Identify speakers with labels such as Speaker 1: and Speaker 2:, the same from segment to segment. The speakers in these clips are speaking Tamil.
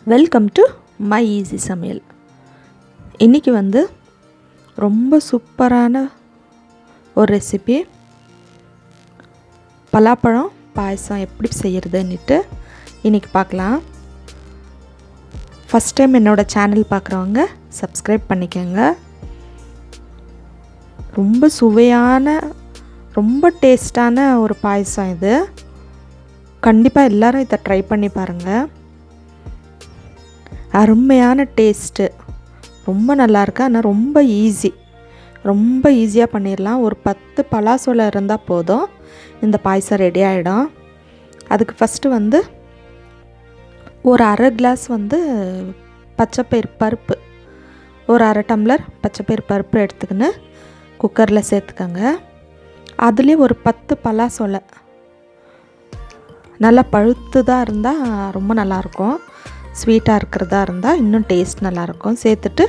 Speaker 1: வெல்கம் டு மை ஈஸி சமையல். இன்றைக்கி ரொம்ப சூப்பரான ஒரு ரெசிபி, பலாப்பழம் பாயசம் எப்படி செய்கிறதுன்னுட்டு இன்றைக்கி பார்க்கலாம். ஃபஸ்ட் டைம் என்னோடய சேனல் பார்க்குறவங்க சப்ஸ்கிரைப் பண்ணிக்கோங்க. ரொம்ப சுவையான, ரொம்ப டேஸ்டான ஒரு பாயசம் இது. கண்டிப்பாக எல்லோரும் இதை ட்ரை பண்ணி பாருங்கள். அருமையான டேஸ்ட்டு, ரொம்ப நல்லாயிருக்கு. ஆனால் ரொம்ப ஈஸியாக பண்ணிடலாம். ஒரு 10 பலாசோளம் இருந்தால் போதும், இந்த பாயசம் ரெடி ஆகிடும். அதுக்கு ஃபஸ்ட்டு ஒரு அரை கிளாஸ் பச்சைப்பயிறு பருப்பு, ஒரு அரை டம்ளர் பச்சைப்பயிறு பருப்பு எடுத்துக்கின்னு குக்கரில் சேர்த்துக்கோங்க. அதுலேயே ஒரு 10 பலாசோளம் நல்லா பழுத்துதாக இருந்தால் ரொம்ப நல்லாயிருக்கும். ஸ்வீட்டாக இருக்கிறதா இருந்தால் இன்னும் டேஸ்ட் நல்லாயிருக்கும். சேர்த்துட்டு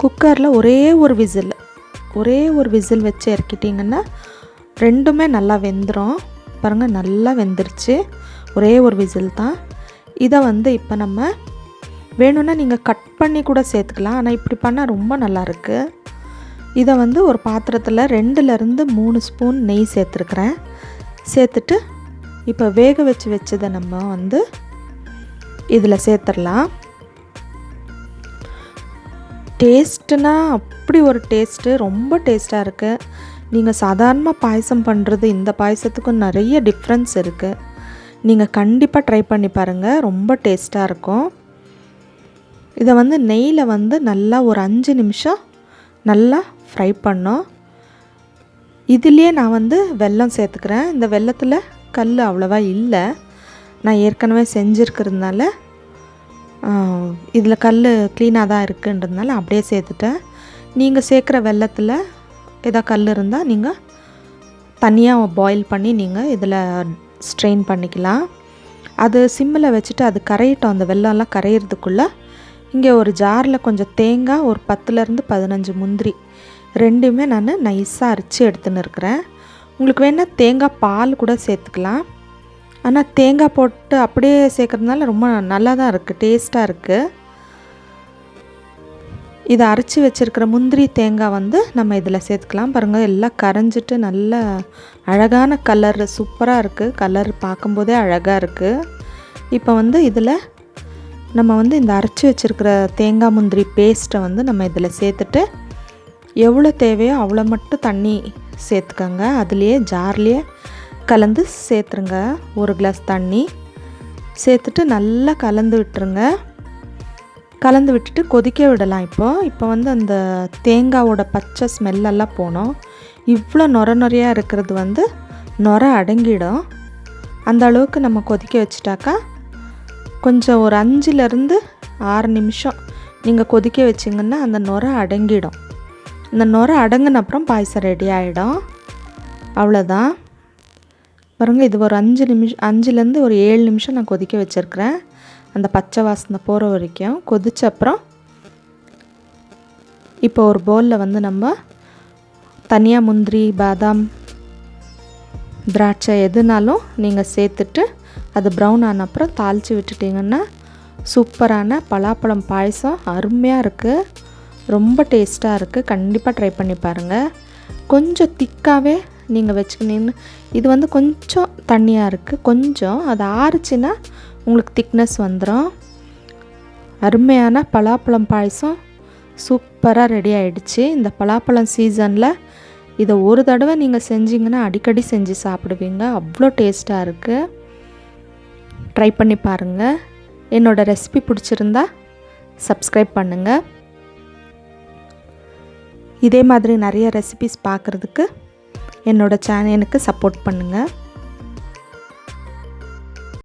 Speaker 1: குக்கரில் ஒரே ஒரு விசில் வச்சு இறக்கிட்டிங்கன்னா ரெண்டுமே நல்லா வெந்துடும். பாருங்கள், நல்லா வெந்துருச்சு. ஒரே ஒரு விசில் தான். இதை இப்போ நம்ம வேணும்னா நீங்கள் கட் பண்ணி கூட சேர்த்துக்கலாம். ஆனால் இப்படி பண்ணால் ரொம்ப நல்லாயிருக்கு. இதை ஒரு பாத்திரத்தில் 2லேருந்து 3 ஸ்பூன் நெய் சேர்த்துருக்குறேன். சேர்த்துட்டு இப்போ வேக வச்சதை நம்ம இதில் சேர்த்துடலாம். டேஸ்ட்டுனா அப்படி ஒரு டேஸ்ட்டு, ரொம்ப டேஸ்ட்டாக இருக்குது. நீங்கள் சாதாரணமாக பாயசம் பண்ணுறது இந்த பாயசத்துக்கும் நிறைய டிஃப்ரென்ஸ் இருக்குது. நீங்கள் கண்டிப்பாக ட்ரை பண்ணி பாருங்கள், ரொம்ப டேஸ்ட்டாக இருக்கும். இதை நெய்யில் நல்லா ஒரு 5 நிமிஷம் நல்லா ஃப்ரை பண்ணோம். இதுலேயே நான் வெல்லம் சேர்த்துக்கிறேன். இந்த வெல்லத்தில் கல் அவ்வளோவா இல்லை, நான் ஏற்கனவே செஞ்சுருக்கிறதுனால இதில் கல் க்ளீனாக தான் இருக்குன்றதுனால அப்படியே சேர்த்துட்டேன். நீங்கள் சேர்க்குற வெல்லத்தில் ஏதாவது கல் இருந்தால் நீங்கள் தனியாக பாயில் பண்ணி நீங்கள் இதில் ஸ்ட்ரெயின் பண்ணிக்கலாம். அது சிம்மில் வச்சுட்டு அது கரையிட்டோம். அந்த வெல்லம்லாம் கரையிறதுக்குள்ளே இங்கே ஒரு ஜாரில் கொஞ்சம் தேங்காய், ஒரு 10லேருந்து 15 முந்திரி ரெண்டுமே நான் நைஸாக அரைச்சி எடுத்துன்னு இருக்கிறேன். உங்களுக்கு வேணால் தேங்காய் பால் கூட சேர்த்துக்கலாம். ஆனால் தேங்காய் போட்டு அப்படியே சேர்க்குறதுனால ரொம்ப நல்லா தான் இருக்குது, டேஸ்ட்டாக இருக்குது. இதை அரைச்சி வச்சுருக்கிற முந்திரி தேங்காய் நம்ம இதில் சேர்த்துக்கலாம். பாருங்கள், எல்லாம் கரைஞ்சிட்டு நல்ல அழகான கலர், சூப்பராக இருக்குது. கலர் பார்க்கும்போதே அழகாக இருக்குது. இப்போ இதில் நம்ம இந்த அரைச்சி வச்சுருக்கிற தேங்காய் முந்திரி பேஸ்ட்டை நம்ம இதில் சேர்த்துட்டு எவ்வளோ தேவையோ அவ்வளோ மட்டும் தண்ணி சேர்த்துக்கோங்க. அதுலேயே ஜார்லேயே கலந்து சேர்த்துருங்க. 1 கிளாஸ் தண்ணி சேர்த்துட்டு நல்லா கலந்து விட்டுருங்க. கலந்து விட்டுட்டு கொதிக்க விடலாம். இப்போ அந்த தேங்காவோட பச்சை ஸ்மெல்லெல்லாம் போனோம். இவ்வளோ நொரையாக இருக்கிறது நொரை அடங்கிடும். அந்த அளவுக்கு நம்ம கொதிக்க வச்சுட்டாக்கா கொஞ்சம் ஒரு 5லேருந்து 6 நிமிஷம் நீங்கள் கொதிக்க வச்சிங்கன்னா அந்த நொரை அடங்கிடும். இந்த நொரை அடங்கின அப்புறம் பாயசம் ரெடி ஆகிடும். அவ்வளோதான். பாருங்கள், இது ஒரு 5லேருந்து ஒரு 7 நிமிஷம் நான் கொதிக்க வச்சுருக்கிறேன். அந்த பச்சை வாசனை போகிற வரைக்கும் கொதிச்ச அப்புறம் இப்போ ஒரு பவுலில் நம்ம தனியாக முந்திரி, பாதாம், திராட்சை எதுனாலும் நீங்கள் சேர்த்துட்டு அது ப்ரௌன் ஆன அப்புறம் தாளித்து விட்டுட்டிங்கன்னா சூப்பரான பலாப்பழம் பாயசம் அருமையாக இருக்குது. ரொம்ப டேஸ்ட்டாக இருக்குது. கண்டிப்பாக ட்ரை பண்ணி பாருங்கள். கொஞ்சம் திக்காகவே நீங்கள் வச்சுக்கினீங்க. இது கொஞ்சம் தண்ணியாக இருக்குது. கொஞ்சம் அது ஆறுச்சுன்னா உங்களுக்கு திக்னஸ் வந்துடும். அருமையான பலாப்பழம் பாயசம் சூப்பராக ரெடி ஆகிடுச்சு. இந்த பலாப்பழம் சீசனில் இதை ஒரு தடவை நீங்கள் செஞ்சிங்கன்னா அடிக்கடி செஞ்சு சாப்பிடுவீங்க. அவ்வளோ டேஸ்ட்டாக இருக்குது. ட்ரை பண்ணி பாருங்கள். என்னோடய ரெசிபி பிடிச்சிருந்தா சப்ஸ்கிரைப் பண்ணுங்கள். இதே மாதிரி நிறைய ரெசிபிஸ் பார்க்குறதுக்கு என்னோடய சேனலுக்கு சப்போர்ட் பண்ணுங்கள்.